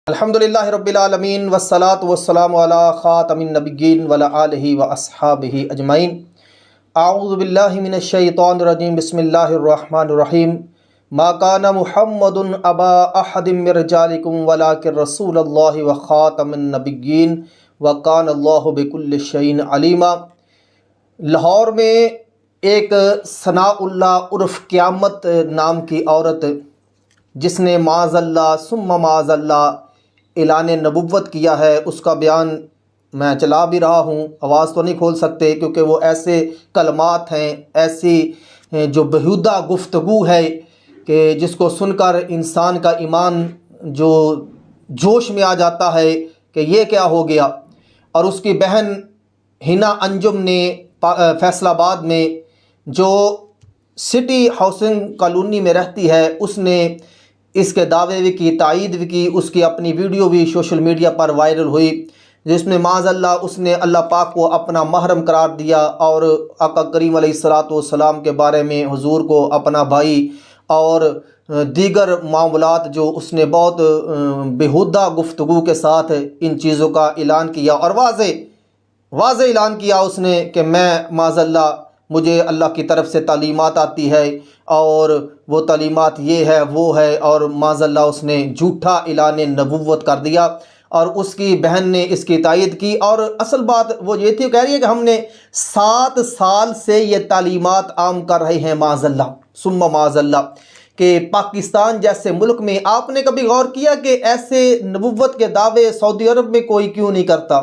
الحمدللہ رب العالمین والصلاة والسلام علی خاتم النبیین وعلی آلہ واصحابہ اجمعین۔ اعوذ باللہ من الشیطان الرجیم، بسم اللہ الرحمن الرحیم۔ ما کان محمد ابا احد من رجالکم ولکن رسول اللہ وخاتم النبیین وکان اللہ بکل شیء علیما۔ لاہور میں ایک ثناء اللہ عرف قیامت نام کی عورت جس نے معاذ اللہ ثم معاذ اللہ اعلان نبوت کیا ہے، اس کا بیان میں چلا بھی رہا ہوں، آواز تو نہیں کھول سکتے کیونکہ وہ ایسے کلمات ہیں، ایسی جو بیہودہ گفتگو ہے کہ جس کو سن کر انسان کا ایمان جو جوش میں آ جاتا ہے کہ یہ کیا ہو گیا۔ اور اس کی بہن حنا انجم نے فیصل آباد میں جو سٹی ہاؤسنگ کالونی میں رہتی ہے، اس نے اس کے دعوے بھی کی، تائید بھی کی، اس کی اپنی ویڈیو بھی سوشل میڈیا پر وائرل ہوئی جس میں معاذ اللہ اس نے اللہ پاک کو اپنا محرم قرار دیا اور آقا کریم علیہ السلام کے بارے میں حضور کو اپنا بھائی اور دیگر معاملات جو اس نے بہت بیہودہ گفتگو کے ساتھ ان چیزوں کا اعلان کیا اور واضح اعلان کیا اس نے کہ میں معاذ اللہ مجھے اللہ کی طرف سے تعلیمات آتی ہے اور وہ تعلیمات یہ ہے وہ ہے، اور معاذ اللہ اس نے جھوٹا اعلان نبوت کر دیا اور اس کی بہن نے اس کی تائید کی۔ اور اصل بات وہ یہ تھی، کہہ رہی ہے کہ ہم نے 7 سال سے یہ تعلیمات عام کر رہے ہیں معاذ اللہ ثم معاذ اللہ، کہ پاکستان جیسے ملک میں آپ نے کبھی غور کیا کہ ایسے نبوت کے دعوے سعودی عرب میں کوئی کیوں نہیں کرتا،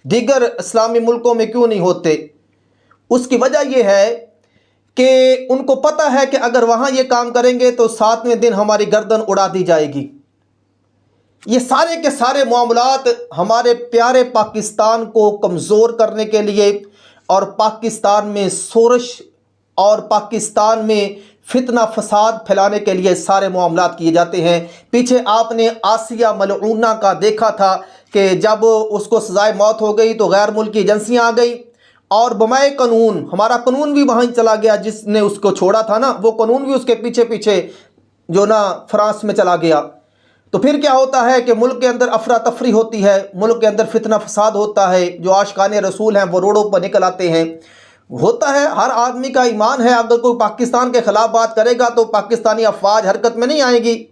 دیگر اسلامی ملکوں میں کیوں نہیں ہوتے؟ اس کی وجہ یہ ہے کہ ان کو پتہ ہے کہ اگر وہاں یہ کام کریں گے تو 7ویں دن ہماری گردن اڑا دی جائے گی۔ یہ سارے کے سارے معاملات ہمارے پیارے پاکستان کو کمزور کرنے کے لیے اور پاکستان میں شورش اور پاکستان میں فتنہ فساد پھیلانے کے لیے سارے معاملات کیے جاتے ہیں۔ پیچھے آپ نے آسیہ ملعونہ کا دیکھا تھا کہ جب اس کو سزائے موت ہو گئی تو غیر ملکی ایجنسیاں آ گئیں اور بمائے قانون ہمارا قانون بھی وہیں چلا گیا، جس نے اس کو چھوڑا تھا نا وہ قانون بھی اس کے پیچھے جو نا فرانس میں چلا گیا۔ تو پھر کیا ہوتا ہے کہ ملک کے اندر افراتفری ہوتی ہے، ملک کے اندر فتنہ فساد ہوتا ہے، جو عاشقان رسول ہیں وہ روڈوں پر نکل آتے ہیں۔ ہوتا ہے، ہر آدمی کا ایمان ہے، اگر کوئی پاکستان کے خلاف بات کرے گا تو پاکستانی افواج حرکت میں نہیں آئے گی،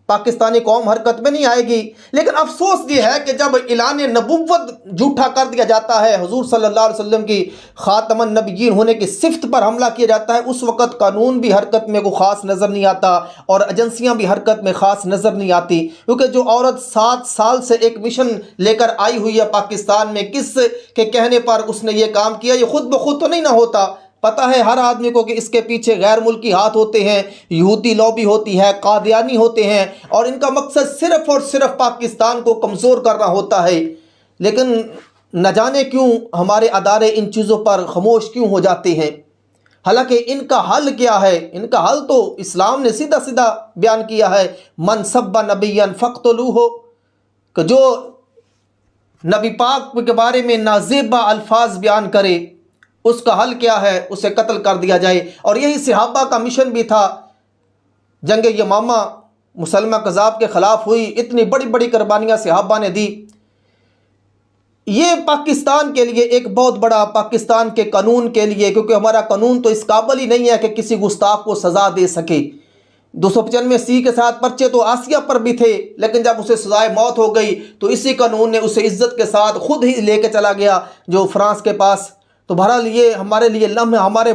پاکستانی قوم حرکت میں نہیں آئے گی۔ لیکن افسوس یہ ہے کہ جب اعلان نبوت جھوٹا کر دیا جاتا ہے، حضور صلی اللہ علیہ وسلم کی خاتم النبیین ہونے کی صفت پر حملہ کیا جاتا ہے، اس وقت قانون بھی حرکت میں کوئی خاص نظر نہیں آتا اور ایجنسیاں بھی حرکت میں خاص نظر نہیں آتی، کیونکہ جو عورت 7 سال سے ایک مشن لے کر آئی ہوئی ہے پاکستان میں، کس کے کہنے پر اس نے یہ کام کیا، یہ خود بخود تو نہیں نہ ہوتا۔ پتہ ہے ہر آدمی کو کہ اس کے پیچھے غیر ملکی ہاتھ ہوتے ہیں، یہودی لابی ہوتی ہے، قادیانی ہوتے ہیں، اور ان کا مقصد صرف اور صرف پاکستان کو کمزور کرنا ہوتا ہے۔ لیکن نہ جانے کیوں ہمارے ادارے ان چیزوں پر خاموش کیوں ہو جاتے ہیں، حالانکہ ان کا حل کیا ہے؟ ان کا حل تو اسلام نے سیدھا بیان کیا ہے، من سب نبیا فاقتلوہ، کہ جو نبی پاک کے بارے میں نازیبہ الفاظ بیان کرے اس کا حل کیا ہے؟ اسے قتل کر دیا جائے۔ اور یہی صحابہ کا مشن بھی تھا۔ جنگ یمامہ مسلمہ کذاب کے خلاف ہوئی، اتنی بڑی بڑی قربانیاں صحابہ نے دی۔ یہ پاکستان کے لیے ایک بہت بڑا، پاکستان کے قانون کے لیے، کیونکہ ہمارا قانون تو اس قابل ہی نہیں ہے کہ کسی گستاخ کو سزا دے سکے۔ 295 کے ساتھ پرچے تو آسیہ پر بھی تھے، لیکن جب اسے سزائے موت ہو گئی تو اسی قانون نے اسے عزت کے ساتھ خود ہی لے کے چلا گیا جو فرانس کے پاس۔ تو بہرحال یہ ہمارے لیے لمحہ، ہمارے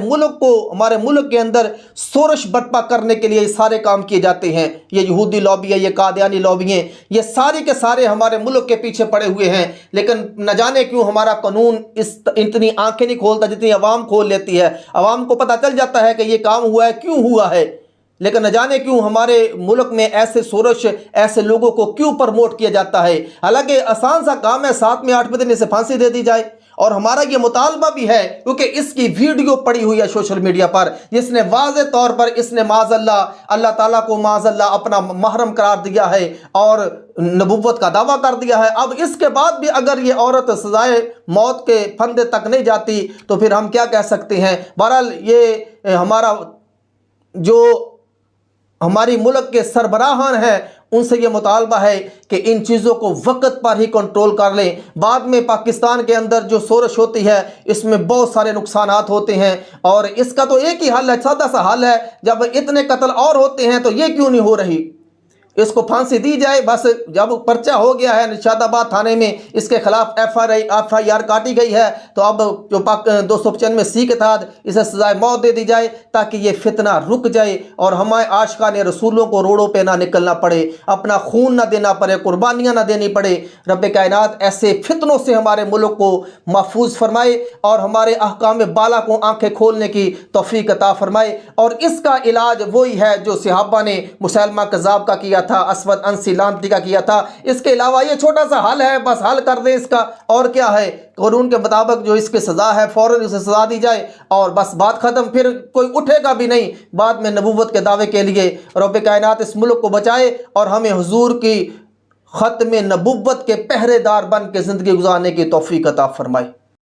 ملک کے اندر شورش برپا کرنے کے لیے یہ سارے کام کیے جاتے ہیں۔ یہ یہودی لابی ہے، یہ قادیانی لابی ہیں، یہ سارے کے سارے ہمارے ملک کے پیچھے پڑے ہوئے ہیں۔ لیکن نہ جانے کیوں ہمارا قانون اتنی آنکھیں نہیں کھولتا جتنی عوام کھول لیتی ہے۔ عوام کو پتہ چل جاتا ہے کہ یہ کام ہوا ہے، کیوں ہوا ہے، لیکن نہ جانے کیوں ہمارے ملک میں ایسے شورش، ایسے لوگوں کو کیوں پرموٹ کیا جاتا ہے۔ حالانکہ آسان سا کام ہے، 7ویں 8ویں دن اسے پھانسی دے دی جائے۔ اور ہمارا یہ مطالبہ بھی ہے کیونکہ اس کی ویڈیو پڑی ہوئی ہے سوشل میڈیا پر، جس نے واضح طور پر اس نے معاذ اللہ تعالیٰ کو معاذ اللہ اپنا محرم قرار دیا ہے اور نبوت کا دعویٰ کر دیا ہے۔ اب اس کے بعد بھی اگر یہ عورت سزائے موت کے پھندے تک نہیں جاتی تو پھر ہم کیا کہہ سکتے ہیں۔ بہرحال یہ ہمارا جو ہماری ملک کے سربراہان ہیں ان سے یہ مطالبہ ہے کہ ان چیزوں کو وقت پر ہی کنٹرول کر لیں. بعد میں پاکستان کے اندر جو شورش ہوتی ہے اس میں بہت سارے نقصانات ہوتے ہیں، اور اس کا تو ایک ہی حل ہے، سادہ سا حل ہے. جب اتنے قتل اور ہوتے ہیں تو یہ کیوں نہیں ہو رہی؟ اس کو پھانسی دی جائے. بس جب پرچہ ہو گیا ہے نشاد آباد تھانے میں، اس کے خلاف ایف آئی آر کاٹی گئی ہے، تو اب جو 295C کے تحت اسے سزائے موت دے دی جائے تاکہ یہ فتنہ رک جائے اور ہمارے عاشقان رسولوں کو روڈوں پہ نہ نکلنا پڑے، اپنا خون نہ دینا پڑے، قربانیاں نہ دینی پڑے. رب کائنات ایسے فتنوں سے ہمارے ملک کو محفوظ فرمائے اور ہمارے احکام بالا کو آنکھیں کھولنے کی توفیق عطا فرمائے. اور اس کا علاج وہی ہے جو صحابہ نے مسیلمہ کذاب کا کیا تھا، اسود عنسی لعنتی کا کیا تھا. اس کے علاوہ یہ چھوٹا سا حل ہے، بس حل کر دیں اس کا. اور کیا ہے؟ قانون کے مطابق جو اس کی سزا ہے فوراً اسے سزا دی جائے اور بس بات ختم. پھر کوئی اٹھے گا بھی نہیں بعد میں نبوت کے دعوے کے لیے. رب کائنات اس ملک کو بچائے اور ہمیں حضور کی ختم نبوت کے پہرے دار بن کے زندگی گزارنے کی توفیق عطا فرمائے.